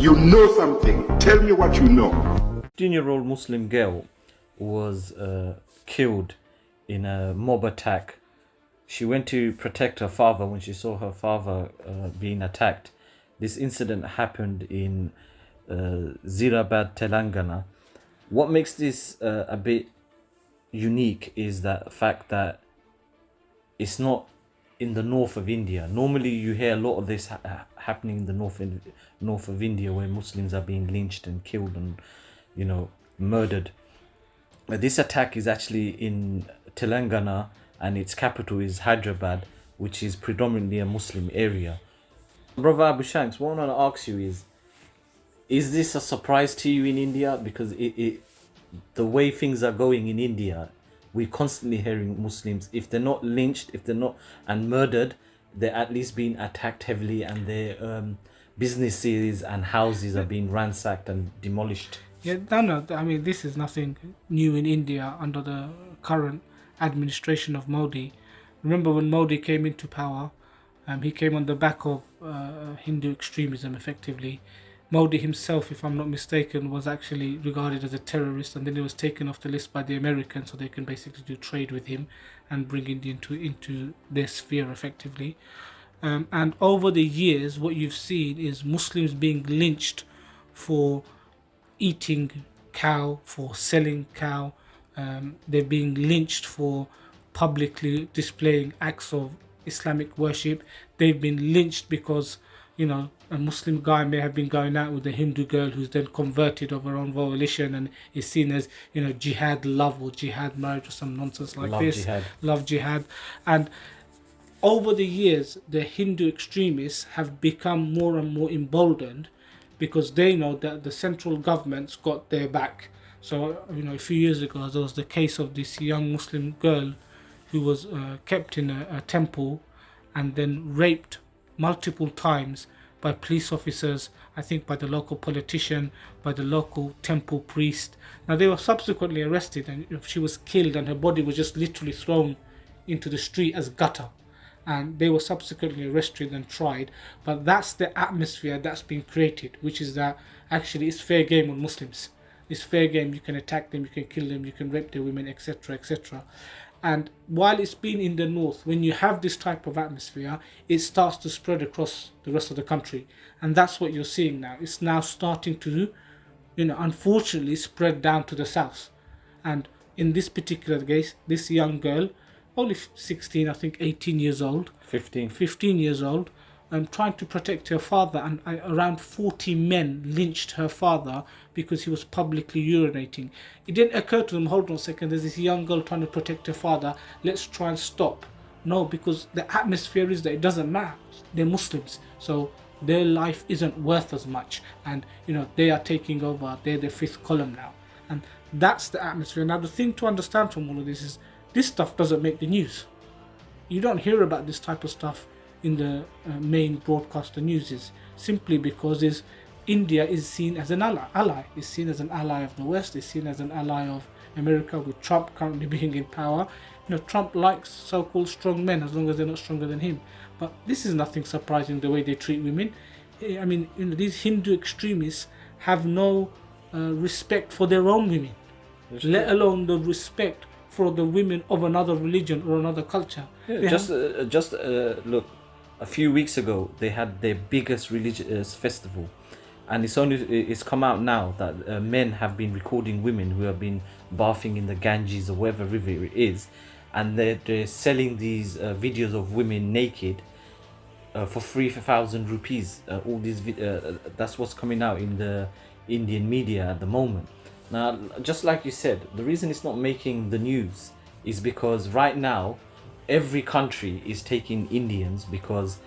You know something. Tell me what you know. 15-year-old Muslim girl was killed in a mob attack. She went to protect her father when she saw her father being attacked. This incident happened in Zaheerabad, Telangana. What makes this a bit unique is that fact that it's not in the north of India. Normally you hear a lot of this happening in the north of India, where Muslims are being lynched and killed and, you know, murdered. This attack is actually in Telangana, and its capital is Hyderabad, which is predominantly a Muslim area. Brother Abu Shanks, what I want to ask you is this a surprise to you in India? Because the way things are going in India, we're constantly hearing Muslims, if they're not lynched, if they're not and murdered, they're at least being attacked heavily, and their businesses and houses are being ransacked and demolished. Yeah, no, I mean, this is nothing new in India under the current administration of Modi. Remember when Modi came into power, he came on the back of Hindu extremism, effectively. Modi himself, if I'm not mistaken, was actually regarded as a terrorist, and then he was taken off the list by the Americans so they can basically do trade with him and bring India into their sphere, effectively. And over the years, what you've seen is Muslims being lynched for eating cow, for selling cow. They're being lynched for publicly displaying acts of Islamic worship. They've been lynched because, you know, a Muslim guy may have been going out with a Hindu girl who's then converted of her own volition and is seen as, you know, jihad love or jihad marriage or some nonsense like this. Love jihad. And over the years, the Hindu extremists have become more and more emboldened because they know that the central government's got their back. So, you know, a few years ago, there was the case of this young Muslim girl who was kept in a temple and then raped multiple times by police officers, I think by the local politician, by the local temple priest. Now, they were subsequently arrested, and she was killed and her body was just literally thrown into the street as gutter. And they were subsequently arrested and tried. But that's the atmosphere that's been created, which is that actually it's fair game on Muslims. It's fair game. You can attack them, you can kill them, you can rape their women, etc., etc. And while it's been in the north, when you have this type of atmosphere, it starts to spread across the rest of the country. And that's what you're seeing now. It's now starting to, you know, unfortunately spread down to the south. And in this particular case, this young girl, only 16, I think 18 years old. 15 years old, trying to protect her father, and around 40 men lynched her father because he was publicly urinating. It didn't occur to them, hold on a second, there's this young girl trying to protect her father, let's try and stop. No, because the atmosphere is that it doesn't matter. They're Muslims, so their life isn't worth as much, and, you know, they are taking over, they're the fifth column now. And that's the atmosphere. Now, the thing to understand from all of this is, this stuff doesn't make the news. You don't hear about this type of stuff in the main broadcaster news, simply because India is seen as an ally. Is seen as an ally of the West. Is seen as an ally of America, with Trump currently being in power. You know, Trump likes so-called strong men as long as they're not stronger than him. But this is nothing surprising, the way they treat women. I mean, you know, these Hindu extremists have no respect for their own women, let alone the respect for the women of another religion or another culture. Yeah, look, a few weeks ago they had their biggest religious festival, and it's come out now that men have been recording women who have been bathing in the Ganges or whatever river it is, and they're selling these videos of women naked for 3,000 rupees. All these that's what's coming out in the Indian media at the moment. Now, just like you said, the reason it's not making the news is because right now every country is taking Indians, because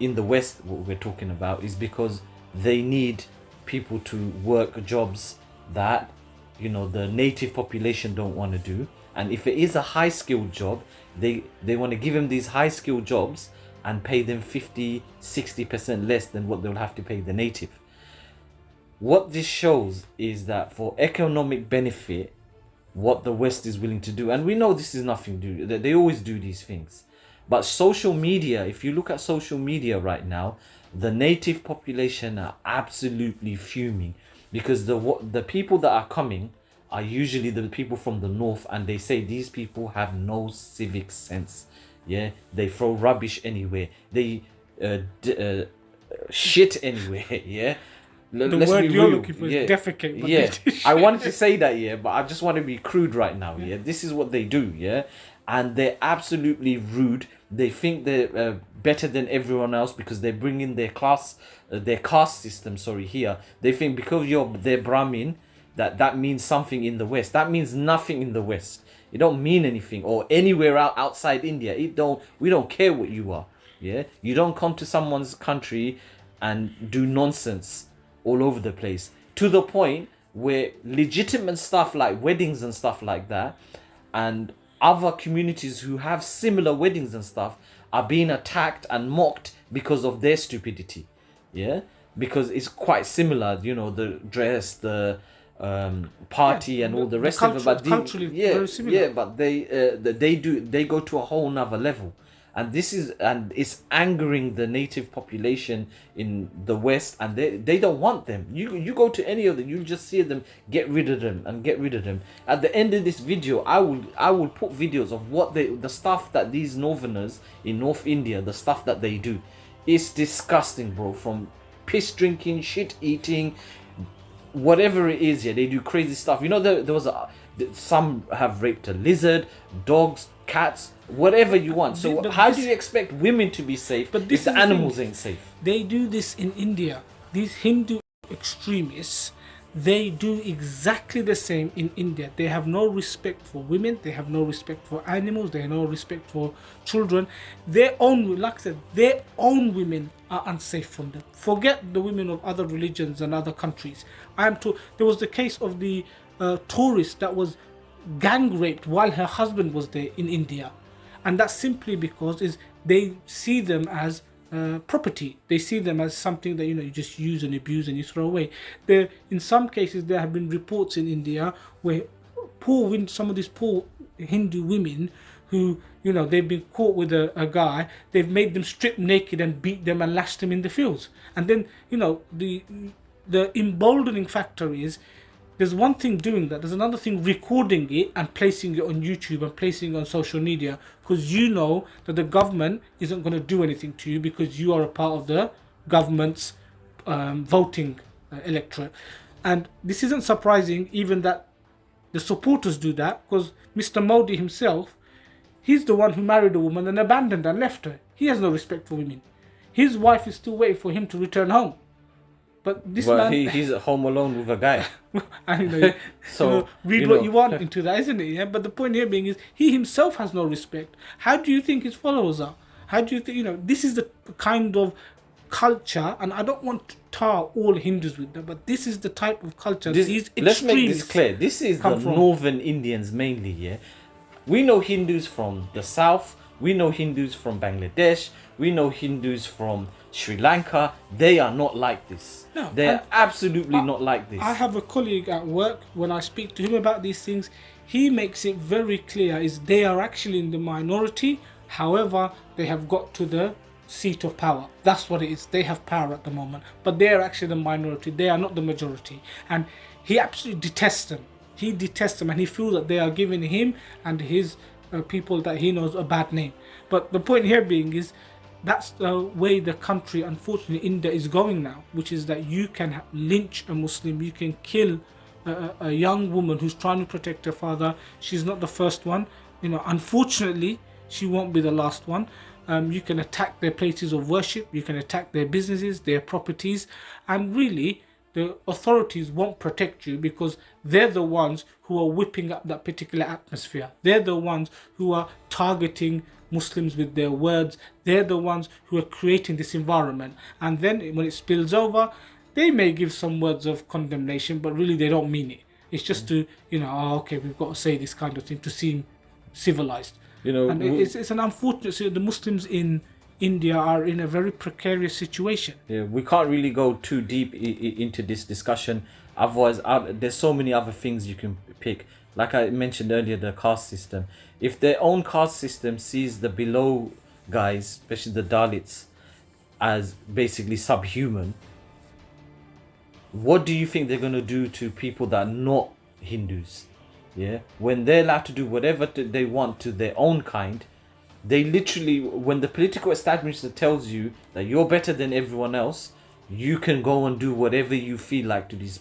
in the West, what we're talking about is because they need people to work jobs that, you know, the native population don't want to do. And if it is a high skilled job, they want to give them these high skilled jobs and pay them 50-60% less than what they'll have to pay the native. What this shows is that for economic benefit, what the West is willing to do, and we know this is nothing to do, they always do these things, but social media, if you look at social media right now, The native population are absolutely fuming because the people that are coming are usually the people from the north, and they say these people have no civic sense. Yeah, they throw rubbish anywhere. They shit anywhere. Yeah, The let's be word you're real. looking for Yeah, is defecate, but yeah. they I wanted to say that, yeah, but I just want to be crude right now. Yeah, this is what they do. Yeah, and they're absolutely rude. They think they're better than everyone else because they bring in their caste system. Sorry, here they think because they're Brahmin, that means something in the West. That means nothing in the West. It don't mean anything, or anywhere outside India. We don't care what you are. Yeah, you don't come to someone's country and do nonsense all over the place to the point where legitimate stuff like weddings and stuff like that, and other communities who have similar weddings and stuff, are being attacked and mocked because of their stupidity. Yeah, because it's quite similar, the dress, the party, and all the rest of it. But culturally yeah, very similar. yeah, but they go to a whole nother level, and it's angering the native population in the West, and they don't want them. You go to any of them, you just see them, get rid of them and get rid of them. At the end of this video, I will put videos of the stuff that these northerners in North India, the stuff that they do. It's disgusting, bro. From piss drinking, shit eating, whatever it is. Yeah, they do crazy stuff. There was some have raped a lizard, dogs, cats, whatever you want. So how do you expect women to be safe if the animals ain't safe? They do this in India. These Hindu extremists, they do exactly the same in India. They have no respect for women. They have no respect for animals. They have no respect for children. Like I said, their own women are unsafe from them. Forget the women of other religions and other countries. There was the case of the tourist that was gang raped while her husband was there in India, and that's simply because they see them as property. They see them as something that you just use and abuse and you throw away. In some cases, there have been reports in India where some of these poor Hindu women who they've been caught with a guy, they've made them strip naked and beat them and lash them in the fields. And then the emboldening factor is, there's one thing doing that, there's another thing recording it and placing it on YouTube and placing it on social media, because you know that the government isn't going to do anything to you because you are a part of the government's voting electorate. And this isn't surprising even that the supporters do that, because Mr. Modi himself, he's the one who married a woman and abandoned and left her. He has no respect for women. His wife is still waiting for him to return home. But this man, he's at home alone with a guy. I know. So read what you want into that, isn't it? Yeah. But the point here being is, he himself has no respect. How do you think his followers are? How do you think this is the kind of culture? And I don't want to tar all Hindus with that, but this is the type of culture. Let's make this clear. This is the northern Indians mainly. Yeah, we know Hindus from the south. We know Hindus from Bangladesh. We know Hindus from Sri Lanka. They are not like this. No, they're absolutely not like this. I have a colleague at work, when I speak to him about these things, he makes it very clear is they are actually in the minority. However, they have got to the seat of power. That's what it is. They have power at the moment, but they are actually the minority. They are not the majority. And he absolutely detests them. He detests them, and he feels that they are giving him and his people that he knows a bad name. But the point here being is, that's the way the country, unfortunately, India is going now, which is that you can lynch a Muslim, you can kill a young woman who's trying to protect her father. She's not the first one. Unfortunately, she won't be the last one. You can attack their places of worship, you can attack their businesses, their properties, and really, the authorities won't protect you because they're the ones who are whipping up that particular atmosphere. They're the ones who are targeting Muslims with their words. They're the ones who are creating this environment. And then when it spills over, they may give some words of condemnation, but really they don't mean it. It's just to, okay, we've got to say this kind of thing to seem civilized. And it's an unfortunate. The Muslims in India are in a very precarious situation. Yeah, we can't really go too deep into this discussion. Otherwise, there's so many other things you can pick. Like I mentioned earlier, the caste system. If their own caste system sees the below guys, especially the Dalits, as basically subhuman, what do you think they're going to do to people that are not Hindus? Yeah, when they're allowed to do whatever they want to their own kind, they literally, when the political establishment tells you that you're better than everyone else, you can go and do whatever you feel like to these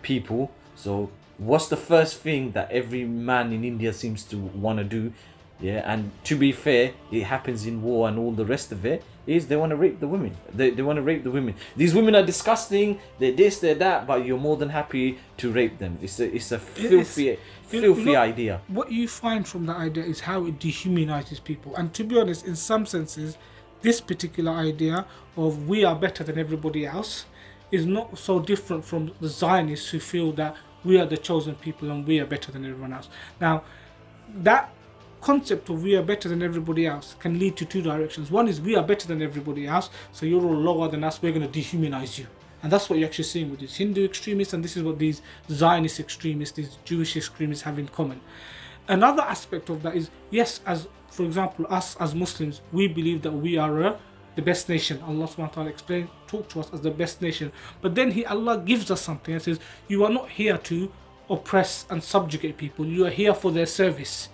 people. So what's the first thing that every man in India seems to want to do? Yeah, and to be fair, it happens in war and all the rest of it, is they want to rape the women. They want to rape the women. These women are disgusting, they're this, they're that, but you're more than happy to rape them. It's a filthy idea. What you find from that idea is how it dehumanizes people. And to be honest, in some senses, this particular idea of we are better than everybody else is not so different from the Zionists who feel that we are the chosen people and we are better than everyone else. Now, that concept of we are better than everybody else can lead to two directions. One is we are better than everybody else, so you're all lower than us, we're going to dehumanize you. And that's what you're actually seeing with these Hindu extremists, and this is what these Zionist extremists, these Jewish extremists have in common. Another aspect of that is, yes, as for example, us as Muslims, we believe that we are the best nation. Allah subhanahu wa ta'ala talk to us as the best nation. But then Allah gives us something and says, you are not here to oppress and subjugate people, you are here for their service.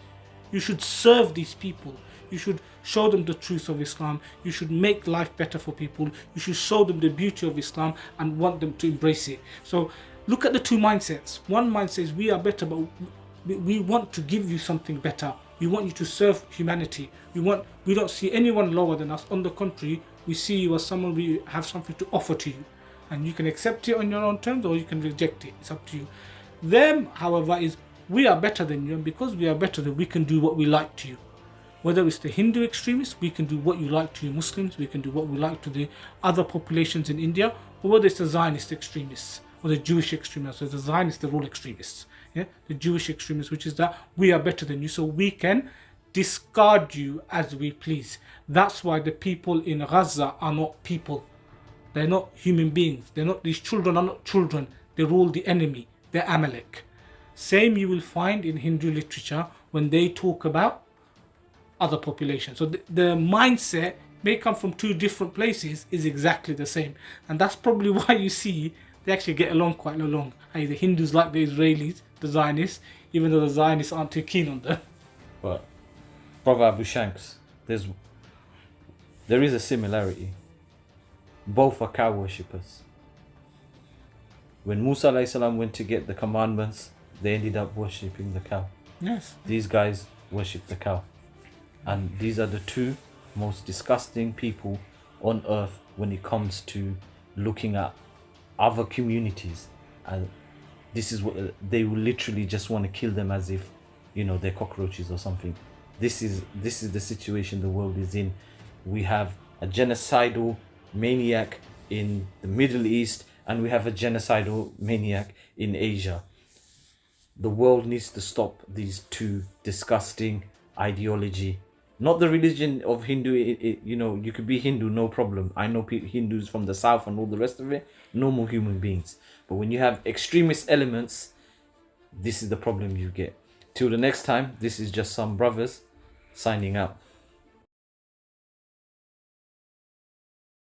You should serve these people. You should show them the truth of Islam. You should make life better for people. You should show them the beauty of Islam and want them to embrace it. So look at the two mindsets. One mindset says we are better, but we want to give you something better. We want you to serve humanity. We don't see anyone lower than us. On the contrary, we see you as someone we have something to offer to you. And you can accept it on your own terms or you can reject it. It's up to you. Them, however, is we are better than you, and because we are better than, we can do what we like to you. Whether it's the Hindu extremists, we can do what you like to you Muslims, we can do what we like to the other populations in India, or whether it's the Zionist extremists or the Jewish extremists. So the Zionists, they're all extremists. Yeah? The Jewish extremists, which is that we are better than you, so we can discard you as we please. That's why the people in Gaza are not people. They're not human beings. These children are not children. They're all the enemy. They're Amalek. Same you will find in Hindu literature when they talk about other populations. So the mindset may come from two different places, is exactly the same. And that's probably why you see they actually get along quite along. The Hindus like the Israelis, the Zionists, even though the Zionists aren't too keen on them. But, Brother Abu Shanks, there is a similarity. Both are cow worshippers. When Musa alayhi salam went to get the commandments, they ended up worshipping the cow. Yes. These guys worship the cow. And these are the two most disgusting people on earth when it comes to looking at other communities. And this is what they will literally just want to kill them as if, they're cockroaches or something. This is the situation the world is in. We have a genocidal maniac in the Middle East, and we have a genocidal maniac in Asia. The world needs to stop these two disgusting ideology. Not the religion of Hindu, you could be Hindu, no problem. I know Hindus from the south and all the rest of it, normal human beings. But when you have extremist elements, this is the problem you get. Till the next time, this is just some brothers signing out.